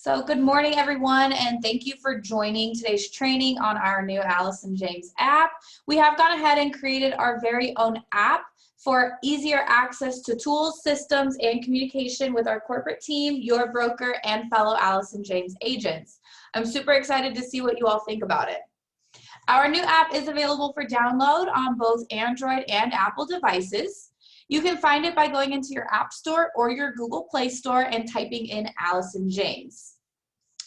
So good morning, everyone, and thank you for joining today's training on our new Allison James app. We have gone ahead and created our very own app for easier access to tools, systems, and communication with our corporate team, your broker, and fellow Allison James agents. I'm super excited to see what you all think about it. Our new app is available for download on both Android and Apple devices. You can find it by going into your App Store or your Google Play Store and typing in Allison James.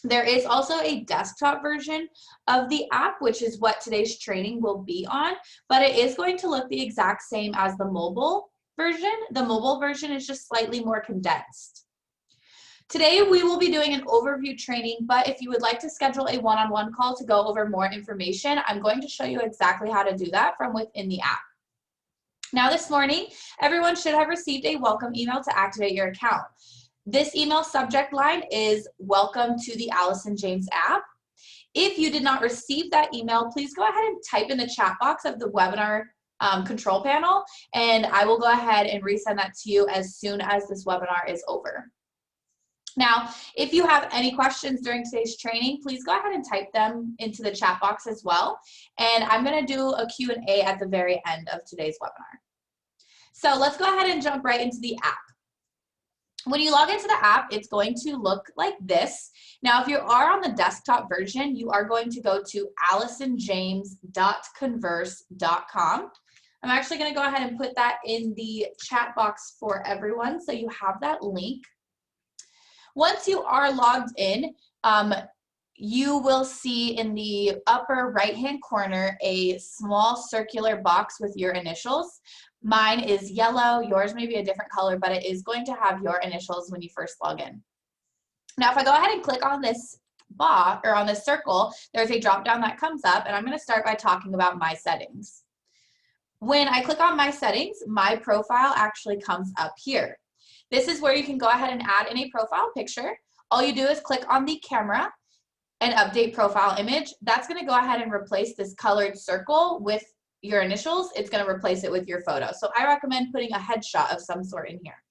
There is also a desktop version of the app, which is what today's training will be on, but it is going to look the exact same as the mobile version. The mobile version is just slightly more condensed. Today we will be doing an overview training, but if you would like to schedule a one-on-one call to go over more information, I'm going to show you exactly how to do that from within the app. Now this morning, everyone should have received a welcome email to activate your account. This email subject line is welcome to the Allison James app. If you did not receive that email, please go ahead and type in the chat box of the webinar control panel, and I will go ahead and resend that to you as soon as this webinar is over. Now, if you have any questions during today's training, please go ahead and type them into the chat box as well. And I'm going to do a Q&A at the very end of today's webinar. So let's go ahead and jump right into the app. When you log into the app, it's going to look like this. Now, if you are on the desktop version, you are going to go to allisonjames.converse.com. I'm actually going to go ahead and put that in the chat box for everyone so you have that link. Once you are logged in, you will see in the upper right-hand corner a small circular box with your initials. Mine is yellow, yours may be a different color, but it is going to have your initials when you first log in. Now, if I go ahead and click on this box or on this circle, there's a drop-down that comes up, and I'm going to start by talking about my settings. When I click on my settings, my profile actually comes up here. This is where you can go ahead and add in a profile picture. All you do is click on the camera and update profile image. That's going to go ahead and replace this colored circle with your initials. It's going to replace it with your photo. So I recommend putting a headshot of some sort in here.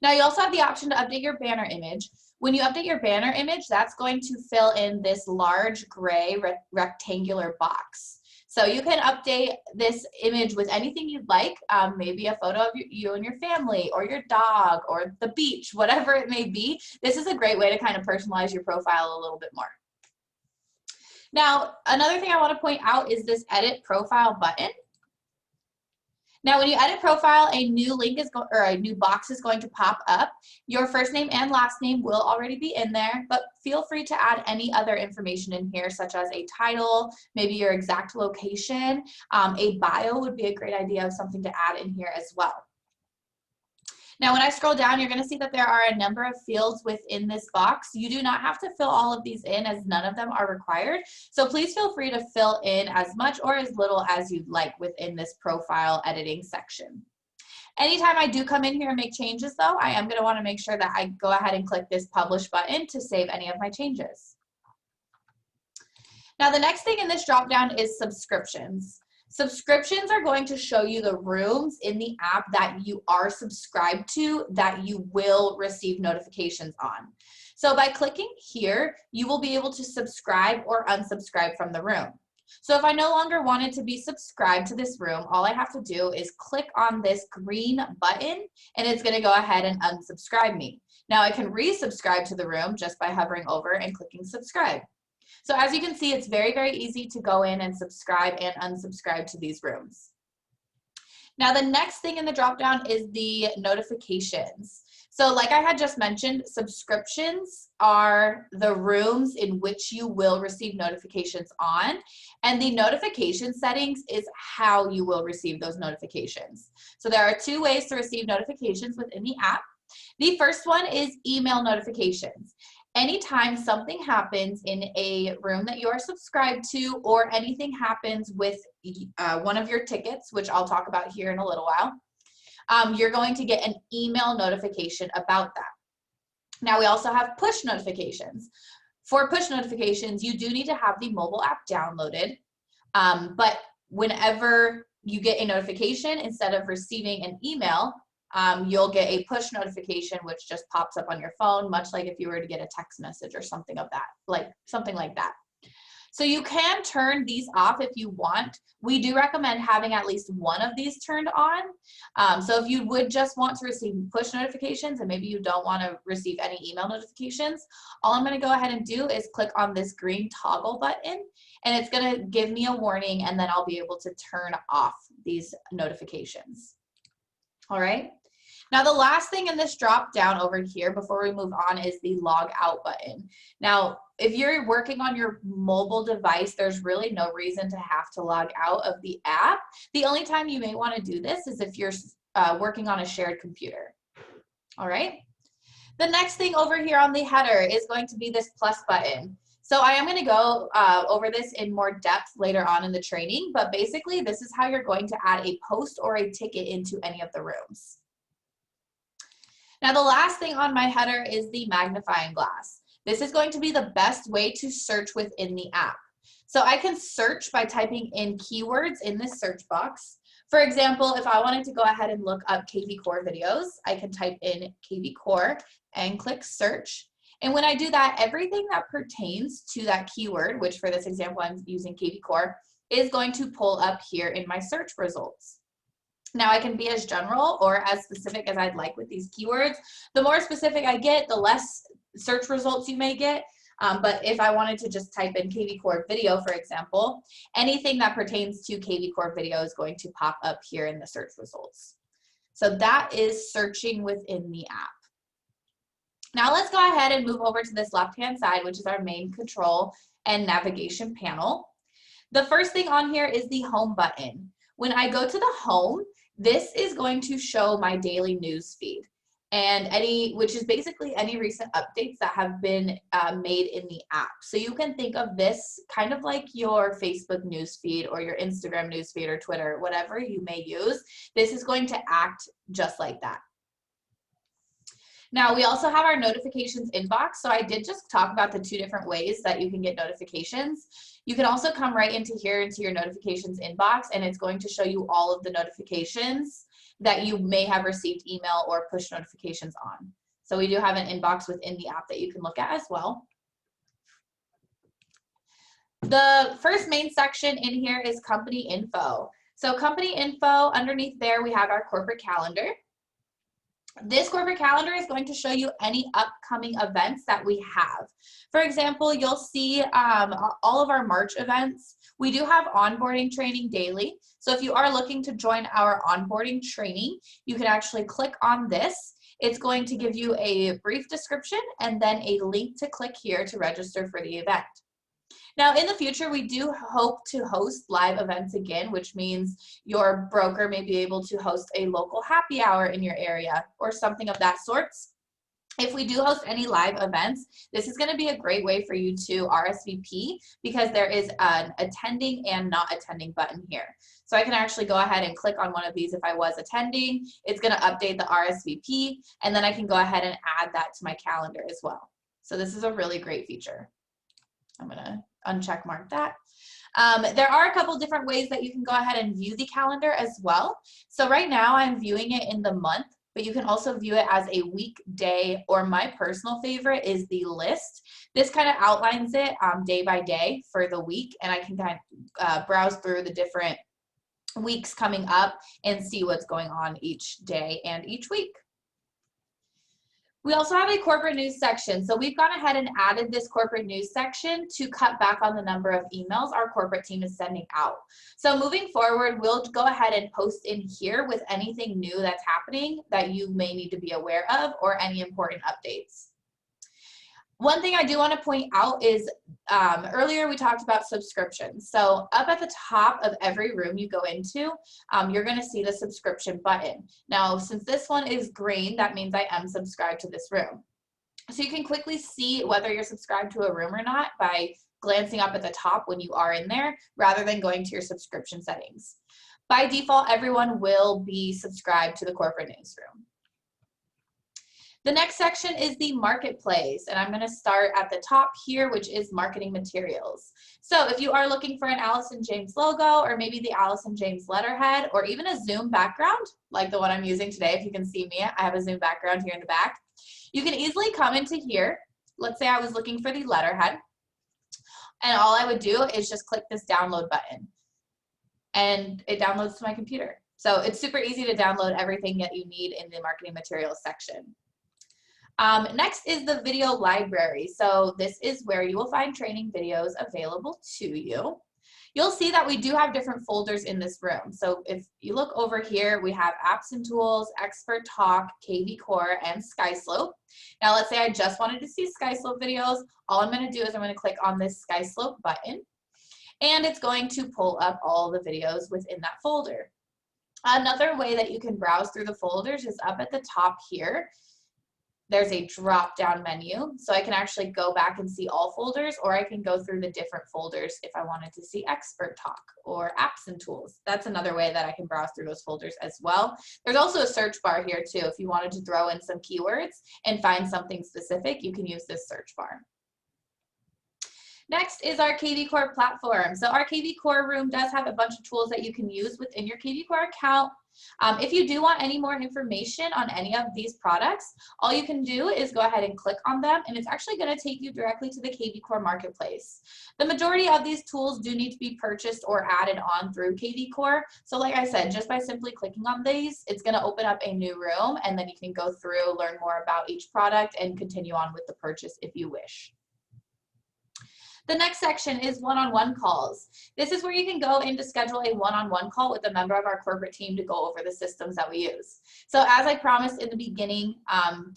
Now you also have the option to update your banner image. When you update your banner image, that's going to fill in this large gray rectangular box. So you can update this image with anything you'd like, maybe a photo of you and your family or your dog or the beach, whatever it may be. This is a great way to kind of personalize your profile a little bit more. Now, another thing I want to point out is this edit profile button. Now, when you edit profile, a new link is or a new box is going to pop up. Your first name and last name will already be in there, but feel free to add any other information in here, such as a title, maybe your exact location. A bio would be a great idea of something to add in here as well. Now, when I scroll down, you're going to see that there are a number of fields within this box. You do not have to fill all of these in, as none of them are required. So please feel free to fill in as much or as little as you'd like within this profile editing section. Anytime I do come in here and make changes, though, I am going to want to make sure that I go ahead and click this publish button to save any of my changes. Now, the next thing in this dropdown is subscriptions. Subscriptions are going to show you the rooms in the app that you are subscribed to that you will receive notifications on. So by clicking here, you will be able to subscribe or unsubscribe from the room. So if I no longer wanted to be subscribed to this room, all I have to do is click on this green button and it's going to go ahead and unsubscribe me. Now I can resubscribe to the room just by hovering over and clicking subscribe. So as you can see, it's very, very easy to go in and subscribe and unsubscribe to these rooms. Now, the next thing in the dropdown is the notifications. So like I had just mentioned, subscriptions are the rooms in which you will receive notifications on, and the notification settings is how you will receive those notifications. So there are two ways to receive notifications within the app. The first one is email notifications. Anytime something happens in a room that you are subscribed to, or anything happens with one of your tickets, which I'll talk about here in a little while, you're going to get an email notification about that. Now, we also have push notifications. For push notifications, you do need to have the mobile app downloaded, but whenever you get a notification, instead of receiving an email, you'll get a push notification, which just pops up on your phone, much like if you were to get a text message or something of that, like something like that. So you can turn these off if you want. We do recommend having at least one of these turned on. So if you would just want to receive push notifications and maybe you don't want to receive any email notifications, all I'm going to go ahead and do is click on this green toggle button, and it's going to give me a warning, and then I'll be able to turn off these notifications. All right. Now, the last thing in this drop down over here before we move on is the log out button. Now, if you're working on your mobile device, there's really no reason to have to log out of the app. The only time you may want to do this is if you're working on a shared computer. All right. The next thing over here on the header is going to be this plus button. So I am going to go over this in more depth later on in the training, but basically this is how you're going to add a post or a ticket into any of the rooms. Now, the last thing on my header is the magnifying glass. This is going to be the best way to search within the app. So I can search by typing in keywords in this search box. For example, if I wanted to go ahead and look up KV Core videos, I can type in KV Core and click search. And when I do that, everything that pertains to that keyword, which for this example, I'm using KV Core, is going to pull up here in my search results. Now, I can be as general or as specific as I'd like with these keywords. The more specific I get, the less search results you may get. But if I wanted to just type in KV Core video, for example, anything that pertains to KV Core video is going to pop up here in the search results. So that is searching within the app. Now let's go ahead and move over to this left-hand side, which is our main control and navigation panel. The first thing on here is the home button. When I go to the home, this is going to show my daily news feed, and which is basically any recent updates that have been made in the app. So you can think of this kind of like your Facebook news feed or your Instagram news feed or Twitter, whatever you may use. This is going to act just like that. Now, we also have our notifications inbox. So I did just talk about the two different ways that you can get notifications. You can also come right into here into your notifications inbox, and it's going to show you all of the notifications that you may have received email or push notifications on. So we do have an inbox within the app that you can look at as well. The first main section in here is company info. So company info, underneath there, we have our corporate calendar. This corporate calendar is going to show you any upcoming events that we have. For example, you'll see all of our March events. We do have onboarding training daily. So if you are looking to join our onboarding training, you can actually click on this. It's going to give you a brief description and then a link to click here to register for the event. Now, in the future, we do hope to host live events again, which means your broker may be able to host a local happy hour in your area or something of that sort. If we do host any live events, this is going to be a great way for you to RSVP because there is an attending and not attending button here. So I can actually go ahead and click on one of these if I was attending. It's going to update the RSVP, and then I can go ahead and add that to my calendar as well. So this is a really great feature. I'm going to uncheck mark that. There are a couple different ways that you can go ahead and view the calendar as well. So right now I'm viewing it in the month, but you can also view it as a week, day, or my personal favorite is the list. This kind of outlines it day by day for the week, and I can kind of browse through the different weeks coming up and see what's going on each day and each week. We also have a corporate news section. So we've gone ahead and added this corporate news section to cut back on the number of emails our corporate team is sending out. So moving forward, we'll go ahead and post in here with anything new that's happening that you may need to be aware of or any important updates. One thing I do want to point out is earlier we talked about subscriptions. So up at the top of every room you go into, you're going to see the subscription button. Now, since this one is green, that means I am subscribed to this room. So you can quickly see whether you're subscribed to a room or not by glancing up at the top when you are in there, rather than going to your subscription settings. By default, everyone will be subscribed to the corporate newsroom. The next section is the marketplace, and I'm going to start at the top here, which is marketing materials. So if you are looking for an Allison James logo, or maybe the Allison James letterhead, or even a Zoom background, like the one I'm using today, if you can see me, I have a Zoom background here in the back. You can easily come into here. Let's say I was looking for the letterhead, and all I would do is just click this download button, and it downloads to my computer. So it's super easy to download everything that you need in the marketing materials section. Next is the video library. So this is where you will find training videos available to you. You'll see that we do have different folders in this room. So if you look over here, we have apps and tools, expert talk, KV core, and SkySlope. Now let's say I just wanted to see SkySlope videos. All I'm going to do is I'm going to click on this SkySlope button, and it's going to pull up all the videos within that folder. Another way that you can browse through the folders is up at the top here. There's a drop-down menu, so I can actually go back and see all folders, or I can go through the different folders if I wanted to see expert talk or apps and tools. That's another way that I can browse through those folders as well. There's also a search bar here too. If you wanted to throw in some keywords and find something specific, you can use this search bar. Next is our KV Core platform. So our KV Core room does have a bunch of tools that you can use within your KV Core account. If you do want any more information on any of these products, all you can do is go ahead and click on them, and it's actually going to take you directly to the KV Core marketplace. The majority of these tools do need to be purchased or added on through KV Core. So like I said, just by simply clicking on these, it's going to open up a new room, and then you can go through, learn more about each product, and continue on with the purchase if you wish. The next section is one-on-one calls. This is where you can go in to schedule a one-on-one call with a member of our corporate team to go over the systems that we use. So as I promised in the beginning,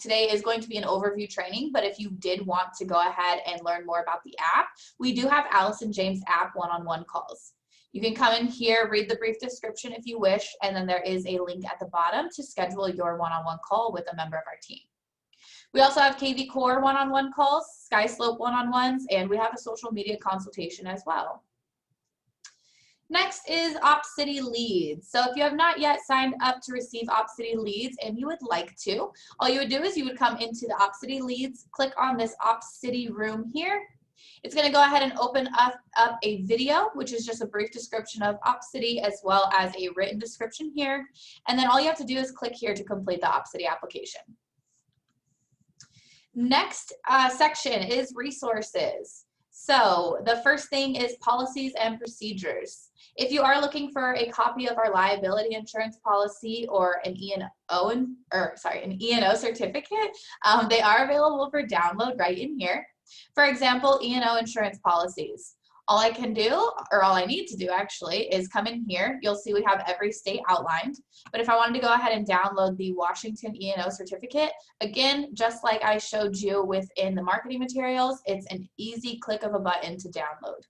today is going to be an overview training, but if you did want to go ahead and learn more about the app, we do have Allison James app one-on-one calls. You can come in here, read the brief description if you wish, and then there is a link at the bottom to schedule your one-on-one call with a member of our team. We also have KV Core one-on-one calls, SkySlope one-on-ones, and we have a social media consultation as well. Next is OpCity leads. So if you have not yet signed up to receive OpCity leads and you would like to, all you would do is you would come into the OpCity leads, click on this OpCity room here. It's going to go ahead and open up a video, which is just a brief description of OpCity as well as a written description here. And then all you have to do is click here to complete the OpCity application. Next section is resources. So the first thing is policies and procedures. If you are looking for a copy of our liability insurance policy or an E&O certificate, they are available for download right in here. For example, E&O insurance policies. All I can do, or all I need to do actually, is come in here. You'll see we have every state outlined. But if I wanted to go ahead and download the Washington E&O certificate, again, just like I showed you within the marketing materials, it's an easy click of a button to download.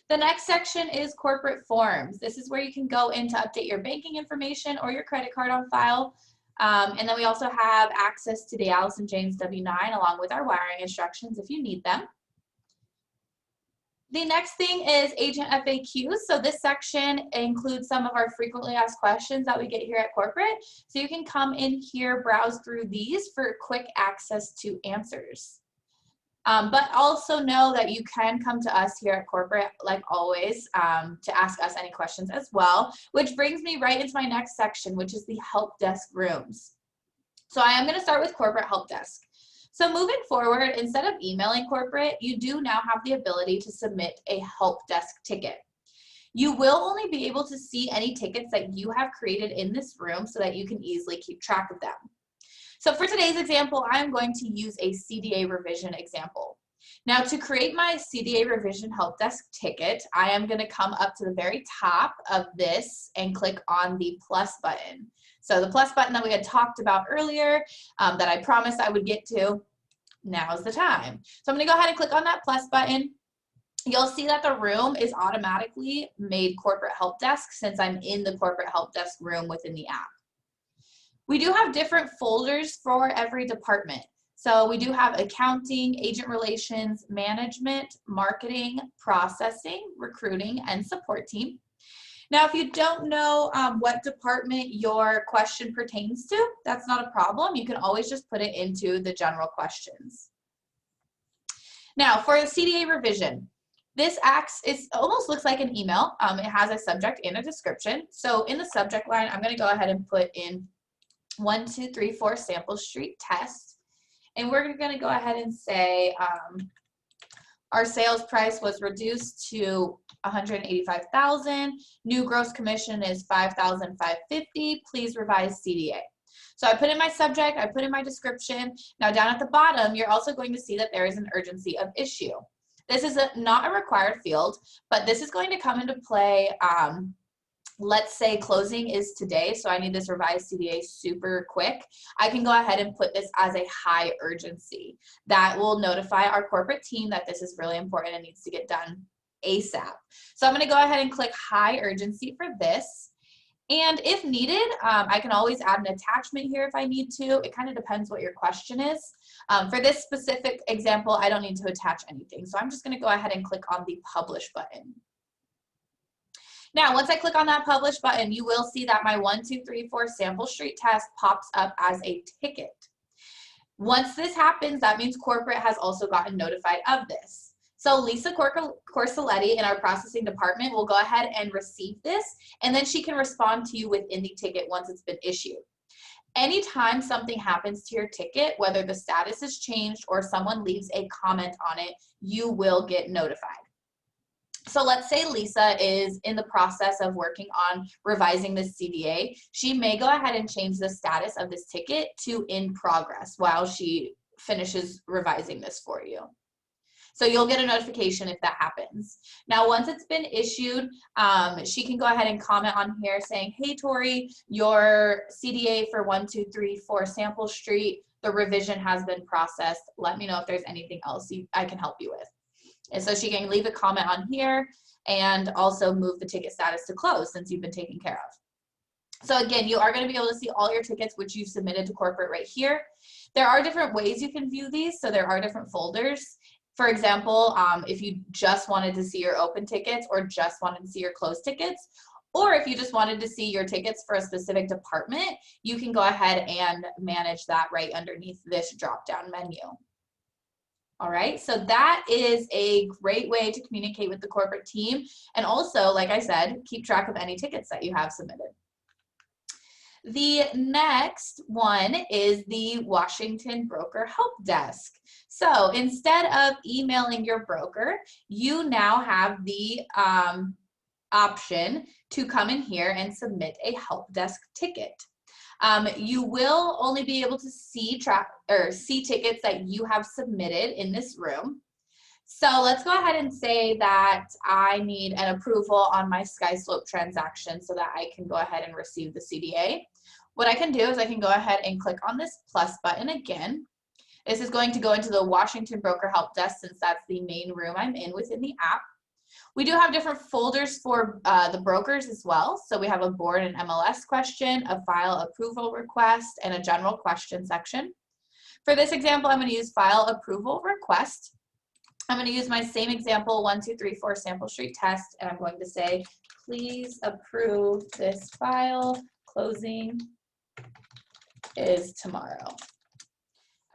The next section is corporate forms. This is where you can go in to update your banking information or your credit card on file. And then we also have access to the Allison James W-9 along with our wiring instructions if you need them. The next thing is agent FAQs. So this section includes some of our frequently asked questions that we get here at corporate. So you can come in here, browse through these for quick access to answers. But also know that you can come to us here at corporate, like always, to ask us any questions as well, which brings me right into my next section, which is the help desk rooms. So I am going to start with corporate help desk. So moving forward, instead of emailing corporate, you do now have the ability to submit a help desk ticket. You will only be able to see any tickets that you have created in this room so that you can easily keep track of them. So for today's example, I'm going to use a CDA revision example. Now to create my CDA revision help desk ticket, I am going to come up to the very top of this and click on the plus button. So the plus button that we had talked about earlier, that I promised I would get to, now's the time. So I'm going to go ahead and click on that plus button. You'll see that the room is automatically made corporate help desk since I'm in the corporate help desk room within the app. We do have different folders for every department. So we do have accounting, agent relations, management, marketing, processing, recruiting, and support team. Now, if you don't know what department your question pertains to, that's not a problem. You can always just put it into the general questions. Now, for the CDA revision, this it almost looks like an email. It has a subject and a description. So in the subject line, I'm going to go ahead and put in 1234 Sample Street test. And we're going to go ahead and say our sales price was reduced to $185,000. New gross commission is $5,550. Please revise CDA. So I put in my subject, I put in my description. Now down at the bottom, you're also going to see that there is an urgency of issue. This is not a required field, but this is going to come into play. Let's say closing is today, so I need this revised CDA super quick. I can go ahead and put this as a high urgency. That will notify our corporate team that this is really important and needs to get done ASAP. So I'm going to go ahead and click high urgency for this. And if needed, I can always add an attachment here if I need to. It kind of depends what your question is. For this specific example, I don't need to attach anything. So I'm just going to go ahead and click on the publish button. Now, once I click on that publish button, you will see that my 1234 Sample Street test pops up as a ticket. Once this happens, that means corporate has also gotten notified of this. So Lisa Corselletti in our processing department will go ahead and receive this, and then she can respond to you within the ticket once it's been issued. Anytime something happens to your ticket, whether the status is changed or someone leaves a comment on it, you will get notified. So let's say Lisa is in the process of working on revising this CDA. She may go ahead and change the status of this ticket to in progress while she finishes revising this for you. So you'll get a notification if that happens. Now, once it's been issued, she can go ahead and comment on here saying, hey, Tori, your CDA for 1234 Sample Street, the revision has been processed. Let me know if there's anything else I can help you with. And so she can leave a comment on here and also move the ticket status to close since you've been taken care of. So again, you are going to be able to see all your tickets which you've submitted to corporate right here. There are different ways you can view these, so there are different folders. For example, if you just wanted to see your open tickets or just wanted to see your closed tickets, or if you just wanted to see your tickets for a specific department, you can go ahead and manage that right underneath this drop-down menu. All right, so that is a great way to communicate with the corporate team, and also, like I said, keep track of any tickets that you have submitted. The next one is the Washington Broker Help Desk. So instead of emailing your broker, you now have the option to come in here and submit a help desk ticket. You will only be able to see tickets that you have submitted in this room. So let's go ahead and say that I need an approval on my SkySlope transaction so that I can go ahead and receive the CDA. What I can do is I can go ahead and click on this plus button again. This is going to go into the Washington Broker Help Desk since that's the main room I'm in within the app. We do have different folders for the brokers as well. So we have a board and MLS question, a file approval request, and a general question section. For this example, I'm going to use file approval request. I'm going to use my same example, 1234 Sample Street test, and I'm going to say, please approve this file. Closing is tomorrow.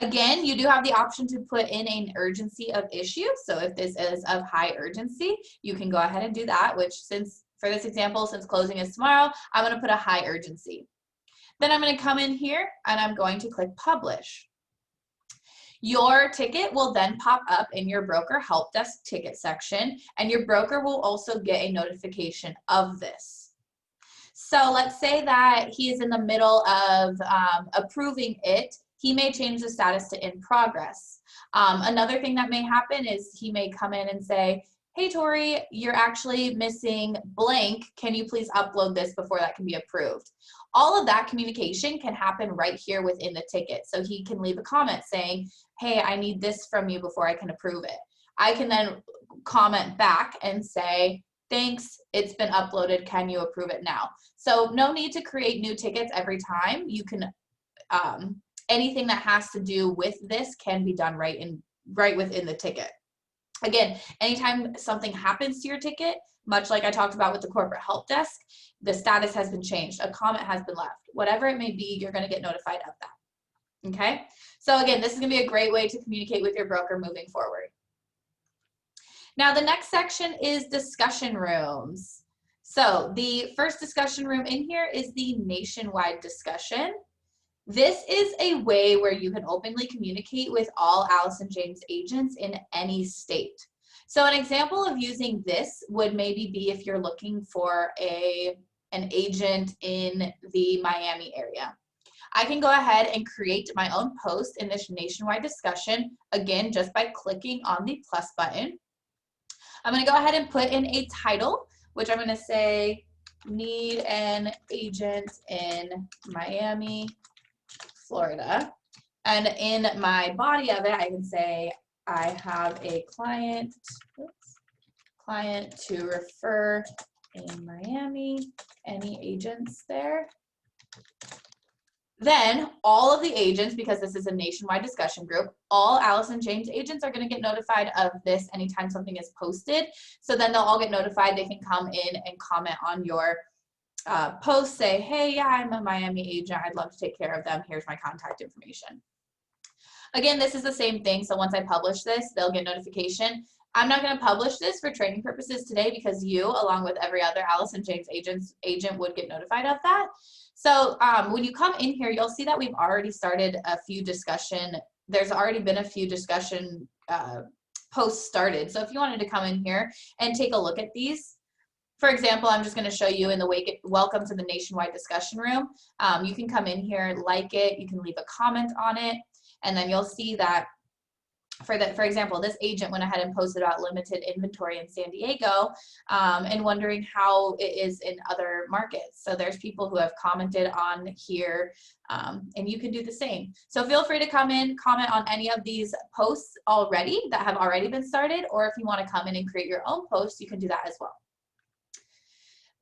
Again, you do have the option to put in an urgency of issue. So if this is of high urgency, you can go ahead and do that, which for this example, since closing is tomorrow, I'm going to put a high urgency. Then I'm going to come in here and I'm going to click publish. Your ticket will then pop up in your broker help desk ticket section, and your broker will also get a notification of this. So let's say that he is in the middle of approving it. He may change the status to in progress. Another thing that may happen is he may come in and say, hey, Tori, you're actually missing blank. Can you please upload this before that can be approved? All of that communication can happen right here within the ticket. So he can leave a comment saying, hey, I need this from you before I can approve it. I can then comment back and say, thanks, it's been uploaded. Can you approve it now? So no need to create new tickets every time. You can, anything that has to do with this can be done right within the ticket. Again, anytime something happens to your ticket, much like I talked about with the corporate help desk, the status has been changed, a comment has been left, whatever it may be, you're going to get notified of that. Okay, so again, this is going to be a great way to communicate with your broker moving forward. Now, the next section is discussion rooms. So the first discussion room in here is the nationwide discussion. This is a way where you can openly communicate with all Allison James agents in any state. So an example of using this would maybe be if you're looking for an agent in the Miami area. I can go ahead and create my own post in this nationwide discussion, again, just by clicking on the plus button. I'm going to go ahead and put in a title, which I'm going to say, need an agent in Miami, Florida. And in my body of it, I can say, I have a client to refer in Miami, any agents there? Then all of the agents, because this is a nationwide discussion group, all Allison James agents are going to get notified of this anytime something is posted. So then they'll all get notified. They can come in and comment on your post, say, hey, yeah, I'm a Miami agent. I'd love to take care of them. Here's my contact information. Again, this is the same thing. So once I publish this, they'll get notification. I'm not going to publish this for training purposes today because you, along with every other Allison James agent, would get notified of that. So when you come in here, you'll see that we've already started a few discussion. There's already been a few discussion posts started. So if you wanted to come in here and take a look at these, for example, I'm just going to show you in the welcome to the nationwide discussion room. You can come in here, like it, you can leave a comment on it, and then you'll see that for example, this agent went ahead and posted about limited inventory in San Diego and wondering how it is in other markets. So there's people who have commented on here and you can do the same. So feel free to come in, comment on any of these posts already that have already been started, or if you want to come in and create your own post, you can do that as well.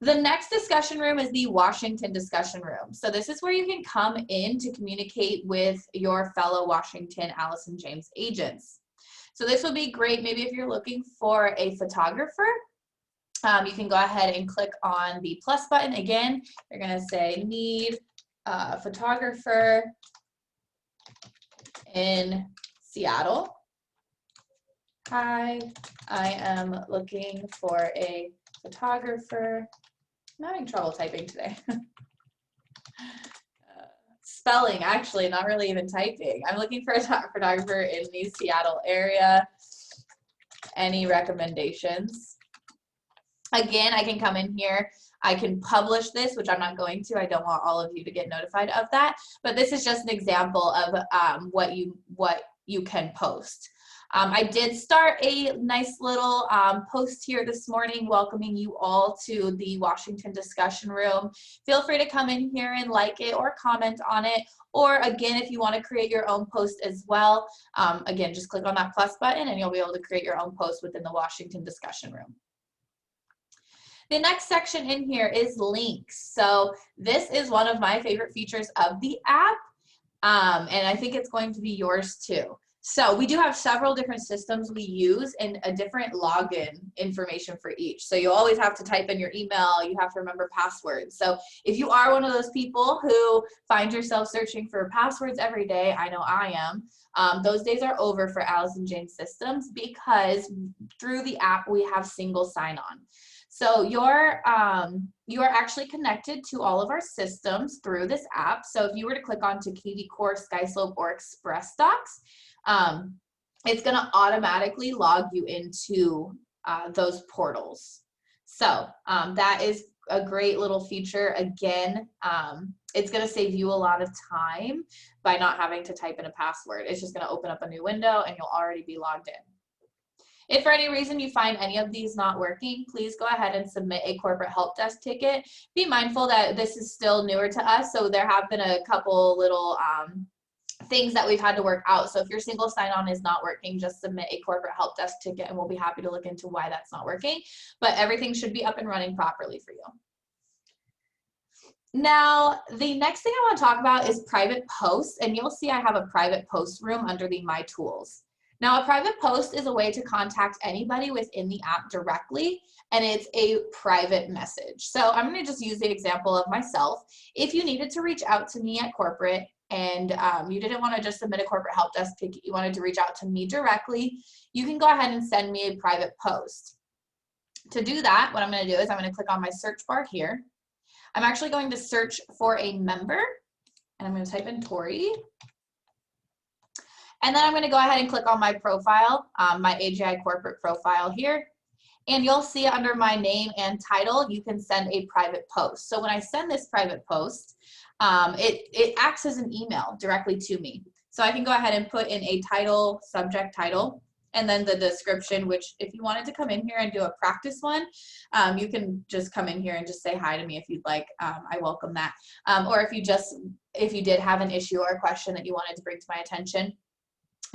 The next discussion room is the Washington discussion room. So this is where you can come in to communicate with your fellow Washington Allison James agents. So this would be great maybe if you're looking for a photographer. You can go ahead and click on the plus button. Again, you're going to say need a photographer in Seattle. Hi, I am looking for a photographer. I'm having trouble typing today. Spelling, actually, not really even typing. I'm looking for a photographer in the Seattle area. Any recommendations? Again, I can come in here. I can publish this, which I'm not going to. I don't want all of you to get notified of that. But this is just an example of what you can post. I did start a nice little post here this morning welcoming you all to the Washington discussion room. Feel free to come in here and like it or comment on it. Or again, if you want to create your own post as well, again, just click on that plus button and you'll be able to create your own post within the Washington discussion room. The next section in here is links. So this is one of my favorite features of the app, and I think it's going to be yours too. So we do have several different systems we use and a different login information for each. So you always have to type in your email, you have to remember passwords. So if you are one of those people who find yourself searching for passwords every day, I know I am, those days are over for Allison James systems because through the app we have single sign-on. So you're actually connected to all of our systems through this app. So if you were to click onto kvCORE, SkySlope, or ExpressDocs, it's going to automatically log you into those portals. So that is a great little feature. Again, it's going to save you a lot of time by not having to type in a password. It's just going to open up a new window and you'll already be logged in. If for any reason you find any of these not working, please go ahead and submit a corporate help desk ticket. Be mindful that this is still newer to us, so there have been a couple little things that we've had to work out. So if your single sign-on is not working, just submit a corporate help desk ticket and we'll be happy to look into why that's not working. But everything should be up and running properly for you. Now, the next thing I want to talk about is private posts, and you'll see I have a private post room under the My Tools. Now, a private post is a way to contact anybody within the app directly, and it's a private message. So I'm going to just use the example of myself. If you needed to reach out to me at corporate and you didn't want to just submit a corporate help desk ticket, you wanted to reach out to me directly, you can go ahead and send me a private post. To do that, what I'm going to do is I'm going to click on my search bar here. I'm actually going to search for a member, and I'm going to type in Tori. And then I'm going to go ahead and click on my profile, my AGI corporate profile here. And you'll see under my name and title, you can send a private post. So when I send this private post, it acts as an email directly to me. So I can go ahead and put in a title, subject title, and then the description, which if you wanted to come in here and do a practice one, you can just come in here and just say hi to me if you'd like. I welcome that. Or if you did have an issue or a question that you wanted to bring to my attention,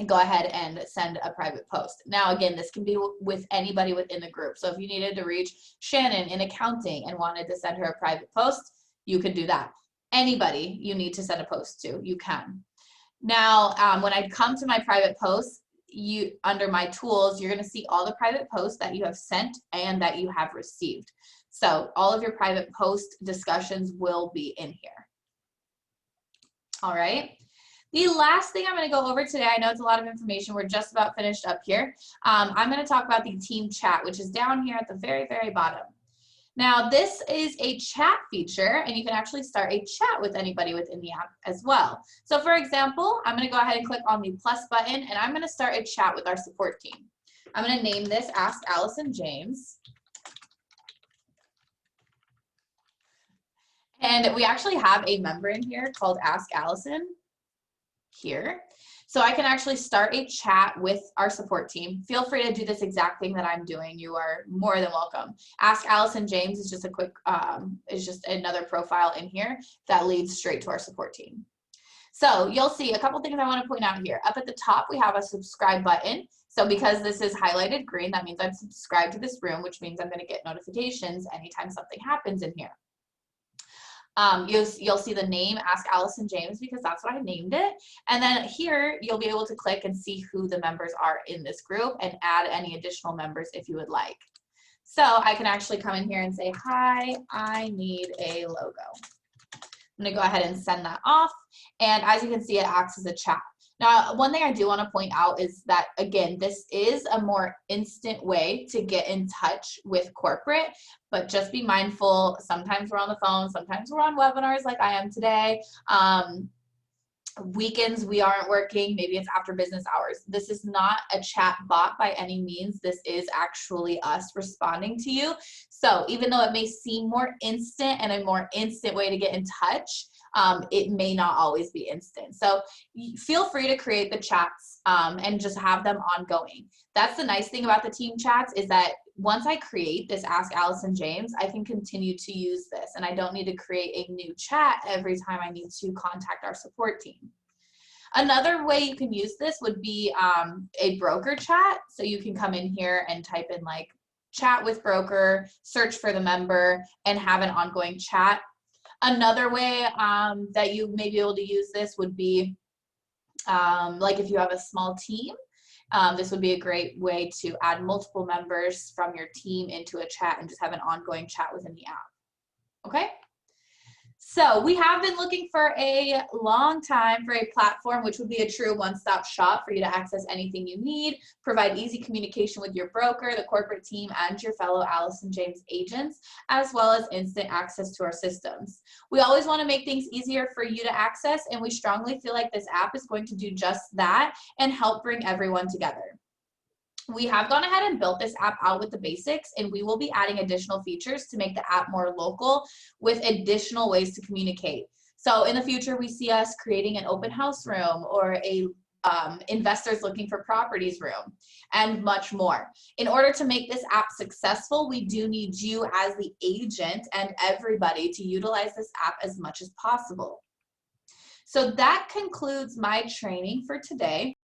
and go ahead and send a private post. Now, again, this can be with anybody within the group. So if you needed to reach Shannon in accounting and wanted to send her a private post, you could do that. Anybody you need to send a post to, you can. Now, when I come to my private posts, under my tools, you're going to see all the private posts that you have sent and that you have received. So all of your private post discussions will be in here. All right. The last thing I'm going to go over today, I know it's a lot of information, we're just about finished up here. I'm going to talk about the team chat, which is down here at the very, very bottom. Now, this is a chat feature, and you can actually start a chat with anybody within the app as well. So for example, I'm going to go ahead and click on the plus button, and I'm going to start a chat with our support team. I'm going to name this Ask Allison James. And we actually have a member in here called Ask Allison here. So I can actually start a chat with our support team. Feel free to do this exact thing that I'm doing. You are more than welcome. Ask Allison James is just a quick, is just another profile in here that leads straight to our support team. So you'll see a couple things I want to point out here. Up at the top, we have a subscribe button. So because this is highlighted green, that means I'm subscribed to this room, which means I'm going to get notifications anytime something happens in here. You'll see the name Ask Allison James because that's what I named it. And then here you'll be able to click and see who the members are in this group and add any additional members if you would like. So I can actually come in here and say, hi, I need a logo. I'm going to go ahead and send that off. And as you can see, it acts as a chat. Now, one thing I do want to point out is that, again, this is a more instant way to get in touch with corporate, but just be mindful. Sometimes we're on the phone, sometimes we're on webinars like I am today. Weekends we aren't working, maybe it's after business hours. This is not a chat bot by any means. This is actually us responding to you. So even though it may seem more instant and a more instant way to get in touch, it may not always be instant. So feel free to create the chats and just have them ongoing. That's the nice thing about the team chats is that once I create this Ask Allison James, I can continue to use this and I don't need to create a new chat every time I need to contact our support team. Another way you can use this would be a broker chat. So you can come in here and type in like chat with broker, search for the member, and have an ongoing chat. Another way that you may be able to use this would be like if you have a small team, this would be a great way to add multiple members from your team into a chat and just have an ongoing chat within the app. Okay? So we have been looking for a long time for a platform which would be a true one-stop shop for you to access anything you need, provide easy communication with your broker, the corporate team, and your fellow Allison James agents, as well as instant access to our systems. We always want to make things easier for you to access, and we strongly feel like this app is going to do just that and help bring everyone together. We have gone ahead and built this app out with the basics, and we will be adding additional features to make the app more local with additional ways to communicate. So in the future, we see us creating an open house room or a investors looking for properties room and much more. In order to make this app successful, we do need you as the agent and everybody to utilize this app as much as possible. So that concludes my training for today.